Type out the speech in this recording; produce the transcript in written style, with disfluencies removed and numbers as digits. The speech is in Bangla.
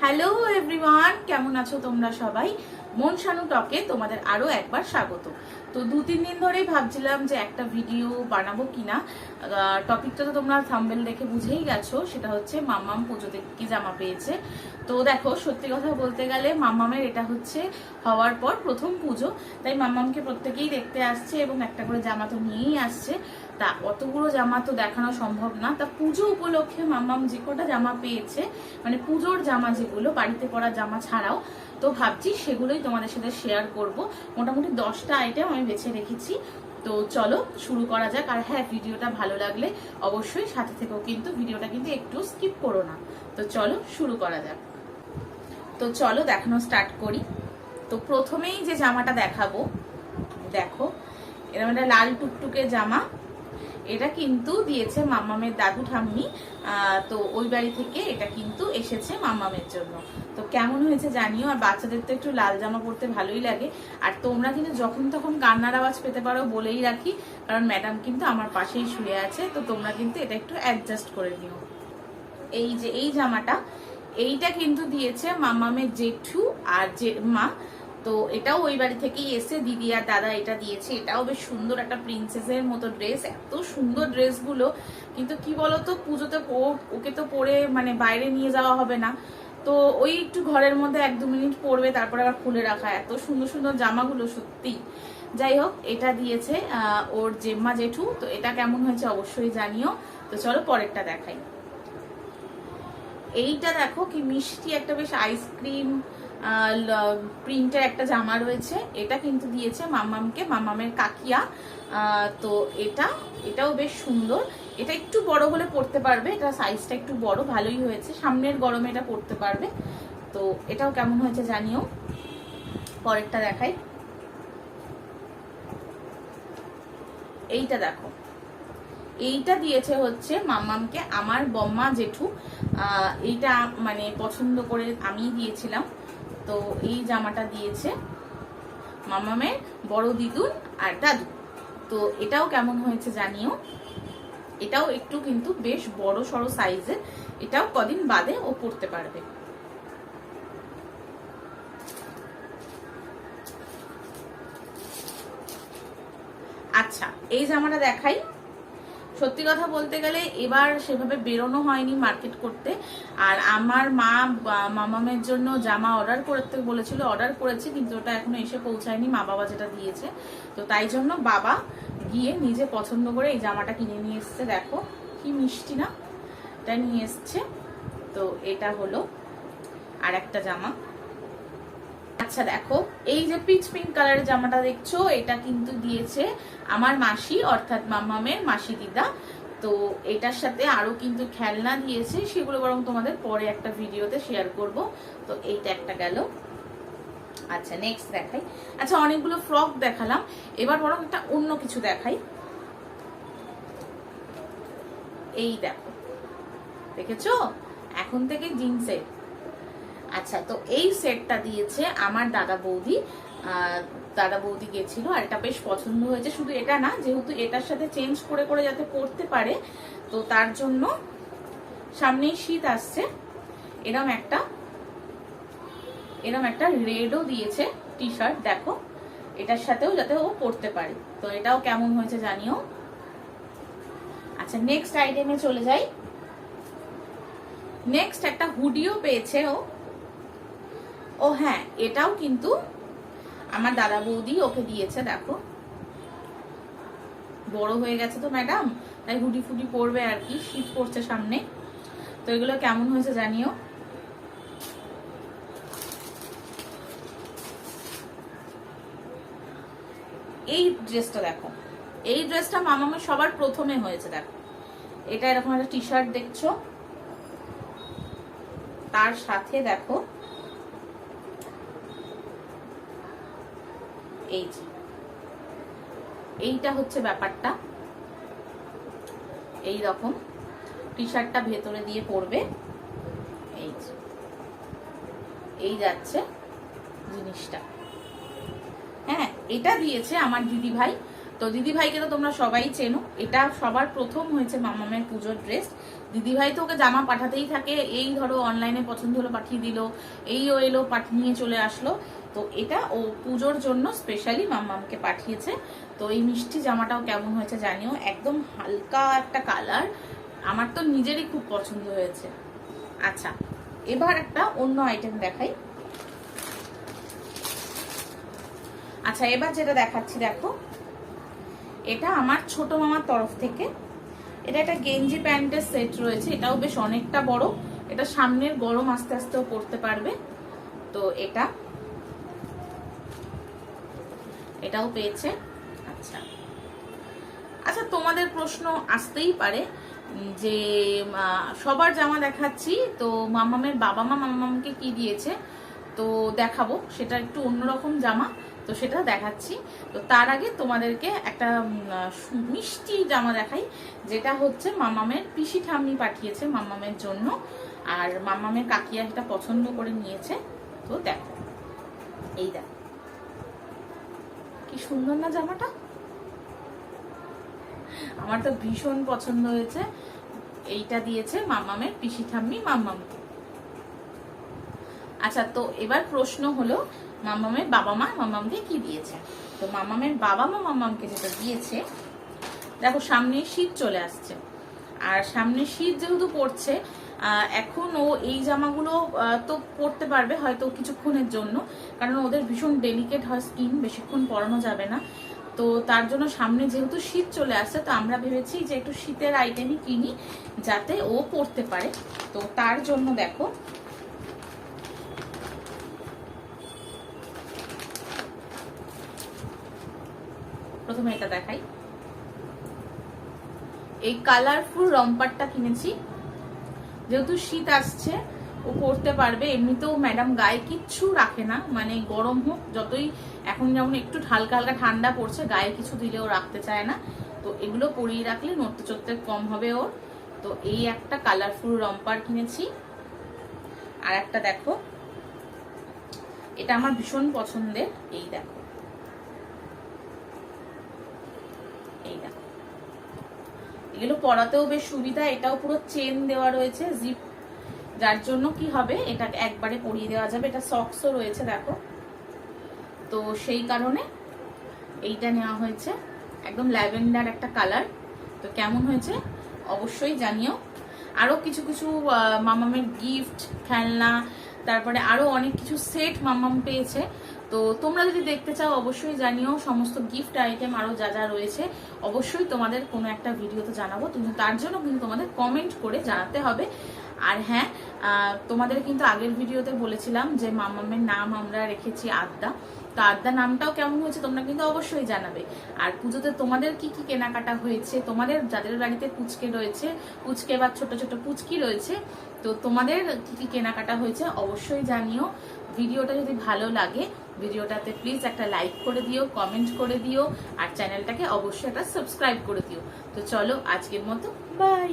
হ্যালো এভরিওয়ান, কেমন আছো তোমরা সবাই? মন শানু টকে তোমাদের আরো একবার স্বাগত। তো 2-3 দিন ধরেই ভাবছিলাম যে একটা ভিডিও বানাবো কিনা। টপিকটা তো তোমরা থাম্বনেল দেখে বুঝেই গেছো, সেটা হচ্ছে মাম্মাম পুজোতে কি জামা পেয়েছে। তো দেখো, সত্যি কথা বলতে গেলে মাম্মামের এটা হচ্ছে হওয়ার পর প্রথম পুজো, তাই মাম্মামকে প্রত্যেকেই দেখতে আসছে এবং একটা করে জামা তো নিয়েই আসছে। তা অতগুলো জামা তো দেখানো সম্ভব না। তা পুজো উপলক্ষে মাম্মাম যে কটা জামা পেয়েছে, মানে পুজোর জামা যেগুলো, বাড়িতে পরা জামা ছাড়াও, তো ভাবছি সেগুলোই তোমাদের সাথে শেয়ার করব। মোটামুটি 10টা আইটেম আমি বেছে রেখেছি। তো চলো শুরু করা যাক। আর হ্যাঁ, ভিডিওটা ভালো লাগলে অবশ্যই সাথে থেকেও কিন্তু ভিডিওটা কিন্তু একটু স্কিপ করো না। তো চলো শুরু করা যাক। তো চলো দেখানো স্টার্ট করি। তো প্রথমেই যে জামাটা দেখাবো, দেখো এরকম একটা লাল টুকটুকে জামা। এটা কিন্তু দিয়েছে মাম্মামের দাদু ঠাম্মি। তো ওই বাড়ি থেকে এটা কিন্তু এসেছে মাম্মামের জন্য। তো কেমন হয়েছে জানিও। আর বাচ্চাদের তো একটু লাল জামা পরতে ভালোই লাগে। আর তোমরা কিন্তু যখন তখন কান্নার আওয়াজ পেতে পারো বলেই রাখি, কারণ ম্যাডাম কিন্তু আমার পাশেই শুয়ে আছে। তো তোমরা কিন্তু এটা একটু অ্যাডজাস্ট করে নিও। এই যে এই জামাটা, এইটা কিন্তু দিয়েছে মাম্মামের জেঠু আর মা। তো এটাও ওই বাড়ি থেকেই এসে দিদি আর দাদা এটা দিয়েছে। এটাও বেশ সুন্দর একটা প্রিন্সেসের মতো ড্রেস। এত সুন্দর ড্রেসগুলো, কিন্তু কি বলতো, পুজোতে ওকে তো পরে মানে বাইরে নিয়ে যাওয়া হবে না। তো ওই একটু ঘরের মধ্যে 1-2 মিনিট পরবে, তারপরে আবার খুলে রাখা। এত সুন্দর সুন্দর জামাগুলো সত্যি। যাই হোক, এটা দিয়েছে ওর জেম্মা জেঠু। তো এটা কেমন হয়েছে অবশ্যই জানিও। তো চলো পরেরটা দেখাই। এইটা দেখো কি মিষ্টি একটা, বেশ আইসক্রিম প্রিন্টের একটা জামা রয়েছে। এটা কিন্তু দিয়েছে মাম্মামকে মাম্মামের কাকিয়া। তো এটাও বেশ সুন্দর। এটা একটু বড় হলে পরতে পারবে, এটা সাইজটা একটু বড়, ভালোই হয়েছে। সামনের গরমে এটা পরতে পারবে। তো এটাও কেমন হয়েছে জানিও। পরেরটা দেখাই। এইটা দেখো, এইটা দিয়েছে হচ্ছে মাম্মামকে আমার বম্মা জেঠু। এইটা মানে পছন্দ করে আমি দিয়েছিলাম। তো এই জামাটা দিয়েছে মাম্মামের বড় দিদুন আর দাদু। তো এটাও কেমন হয়েছে জানিও। এটাও একটু কিন্তু বেশ বড় সড়ো সাইজের। এটাও কদিন বাদে ও পরতে পারবে। আচ্ছা, এই জামাটা দেখাই। সত্যি কথা বলতে গেলে এবার সেভাবে বেরোনো হয়নি মার্কেট করতে। আর আমার মা মামামের জন্য জামা অর্ডার করতে বলেছিল, অর্ডার করেছি, কিন্তু ওটা এখনো এসে পৌঁছায়নি। মা বাবা যেটা দিয়েছে, তো তাই জন্য বাবা গিয়ে নিজে পছন্দ করে এই জামাটা কিনে নিয়ে এসছে। দেখো কি মিষ্টি না, এটা নিয়ে এসছে। তো এটা হলো আর একটা জামা। আচ্ছা দেখো, এই যে পিচ পিঙ্ক কালারের জামাটা দেখছো, এটা কিন্তু দিয়েছে আমার মাসি, অর্থাৎ মাম্মামের মাসি দিদা। তো এটার সাথে আরো কিন্তু খেলনা দিয়েছে, সেগুলো বরং তোমাদের পরে একটা ভিডিওতে শেয়ার করব। তো এইটা একটা গেল। আচ্ছা নেক্সট দেখাই। আচ্ছা, অনেকগুলো ফ্রক দেখালাম, এবার বরং একটা অন্য কিছু দেখাই। এই দেখো, দেখেছো এখন থেকে জিন্সের। আচ্ছা, তো এই সেটটা দিয়েছে আমার দাদা বৌদি গেছিল, আর এটা বেশ পছন্দ হয়েছে। শুধু এটা না, যেহেতু এটার সাথে চেঞ্জ করে করে যাতে পরতে পারে, তো তার জন্য সামনেই শীত আসছে, এরম একটা রেডও দিয়েছে টি শার্ট। দেখো এটার সাথেও যাতে ও পরতে পারে। তো এটাও কেমন হয়েছে জানিও। আচ্ছা, নেক্সট আইটেমে চলে যাই। নেক্সট একটা হুডিও পেয়েছে ও হ্যাঁ, এটাও কিন্তু আমার দাদা বৌদি ওকে দিয়েছে। দেখো বড় হয়ে গেছে তো ম্যাডাম, তাই হুডি ফুডি পরবে আর কি, শীত পড়ছে সামনে। তো এগুলো কেমন হয়েছে জানিও। এই ড্রেসটা দেখো, এই ড্রেসটা মামামের সবার প্রথমে হয়েছে। দেখো এটা এরকম একটা টি শার্ট দেখছো, তার সাথে দেখো এই যে এইটা হচ্ছে ব্যাপারটা। এই রকম টি শার্টটা ভেতরে দিয়ে পরবে। এই যে এই যাচ্ছে জিনিসটা। হ্যাঁ, এটা দিয়েছে আমার দিদি ভাই। তো দিদি ভাইকে তো তোমরা সবাই চেনো, এটা সবার প্রথম হয়েছে মামামের পুজোর ড্রেস। দিদিভাই তো ওকে জামা পাঠাতেই থাকে, এই ধরো অনলাইনে পছন্দ হলো পাঠিয়ে দিল, এই ও এলো নিয়ে চলে আসলো। তো এটা ও পুজোর জন্য স্পেশালি মামামকে পাঠিয়েছে। তো এই মিষ্টি জামাটাও কেমন হয়েছে জানিও, একদম হালকা একটা কালার, আমার তো নিজেরই খুব পছন্দ হয়েছে। আচ্ছা, এবার একটা অন্য আইটেম দেখাই। আচ্ছা, এবার যেটা দেখাচ্ছি দেখো, এটা আমার ছোট মামার তরফ থেকে। এটা একটা গেঞ্জি প্যান্টের সেট রয়েছে, এটাও বেশ অনেকটা বড়, এটা সামনের গরম আস্তে আস্তেও পরতে পারবে। তো এটাও পেয়েছে। আচ্ছা আচ্ছা, তোমাদের প্রশ্ন আসতেই পারে যে সবার জামা দেখাচ্ছি, তো মামামের বাবা মা মামামকে কি দিয়েছে, তো দেখাবো, সেটা একটু অন্যরকম জামা, তো সেটা দেখাচ্ছি। তো তার আগে তোমাদেরকে একটা মিষ্টি জামা দেখাই, যেটা হচ্ছে মামামের পিসি ঠাম্মি পাঠিয়েছে মামামের জন্য, আর মামামের কাকিয়া এটা পছন্দ করে নিয়েছে। তো দেখো, এই দেখো কি সুন্দর না জামাটা, আমার তো ভীষণ পছন্দ হয়েছে। এইটা দিয়েছে মামামের পিসি ঠাম্মি মামামকে। আচ্ছা, তো এবার প্রশ্ন হলো মামামের বাবা মা মামামকে কি দিয়েছে। তো মামামের বাবা মা মামামকে যেটা দিয়েছে, দেখো সামনে শীত চলে আসছে, আর সামনে শীত যেহেতু পড়ছে, এখন ও এই জামাগুলো তো পরতে পারবে হয়তো কিছুক্ষণের জন্য, কারণ ওদের ভীষণ ডেলিকেট হয় স্কিন, বেশিক্ষণ পরানো যাবে না। তো তার জন্য সামনে যেহেতু শীত চলে আসছে, তো আমরা ভেবেছি যে একটু শীতের আইটেমই কিনি যাতে ও পরতে পারে। তো তার জন্য দেখো, প্রথমে এটা দেখাই, এই কালারফুল রম্পারটা কিনেছি, যেহেতু শীত আসছে ও পরতে পারবে। এমনিতেও ম্যাডাম গায়ে কিচ্ছু রাখে না, মানে গরম হোক যতই, এখন যেমন একটু হালকা হালকা ঠান্ডা পড়ছে, গায়ে কিছু দিলেও রাখতে চায় না। তো এগুলো পরিয়ে রাখলে নড়তে চড়তে কম হবে ওর। তো এই একটা কালারফুল রম্পার কিনেছি। আর একটা দেখো, এটা আমার ভীষণ পছন্দের, এই দেখো, এই দেখো, এগুলো পরাতেও বেশ সুবিধা, এটাও পুরো চেন দেওয়া রয়েছে জিপ, যার জন্য কি হবে এটা একবারে পরিয়ে দেওয়া যাবে। এটা সক্সও রয়েছে দেখো, তো সেই কারণে এইটা নেওয়া হয়েছে, একদম ল্যাভেন্ডার একটা কালার। তো কেমন হয়েছে অবশ্যই জানিও। আরো কিছু কিছু মামামের গিফট, খেলনা, তারপরে আরো অনেক কিছু সেট মামাম পেয়েছে। তো তোমরা যদি দেখতে চাও অবশ্যই জানিও, সমস্ত গিফট আইটেম আরো যা যা রয়েছে অবশ্যই তোমাদের কোনো একটা ভিডিওতে জানাবো, কিন্তু তার জন্য কিন্তু তোমাদের কমেন্ট করে জানাতে হবে। আর হ্যাঁ, তোমাদের কিন্তু আগের ভিডিওতে বলেছিলাম যে মামামের নাম আমরা রেখেছি আদ্যা, তো আদ্যা নামটাও কেমন হয়েছে তোমরা কিন্তু অবশ্যই জানাবে। আর পুজোতে তোমাদের কি কি কেনাকাটা হয়েছে, তোমাদের যাদের বাড়িতে পুচকে রয়েছে, পুচকে বা ছোট ছোট পুচকি রয়েছে, তো তোমাদের কি কি কেনাকাটা হয়েছে অবশ্যই জানিও। ভিডিওটা যদি ভালো লাগে ভিডিওটাতে প্লিজ একটা লাইক করে দিও, কমেন্ট করে দিও, আর চ্যানেলটাকে অবশ্যই একটা সাবস্ক্রাইব করে দিও। তো চলো আজকের মতো বাই।